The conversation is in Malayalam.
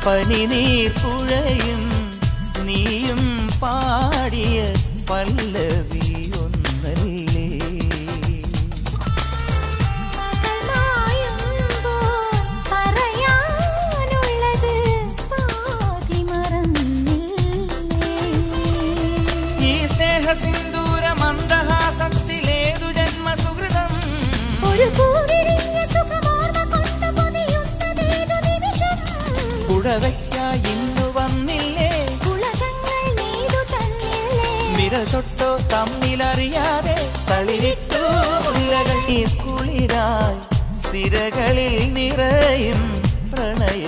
പനിനീർ പുഴയും നീയും പാടിയ പല്ലവി ഒന്നല്ലേ. ഈ സ്നേഹസിന്ദൂര മന്ദഹാസത്തിലേതു ജന്മസുഹൃതം പുഴവയ്ക്കായി ഇന്നു വന്നില്ലേ, വിരൽ തൊട്ടോ തമ്മിലറിയാതെ തളിരിട്ടു മുല്ലകൾ കുളിരായി സിരകളിൽ നിറയും പ്രണയ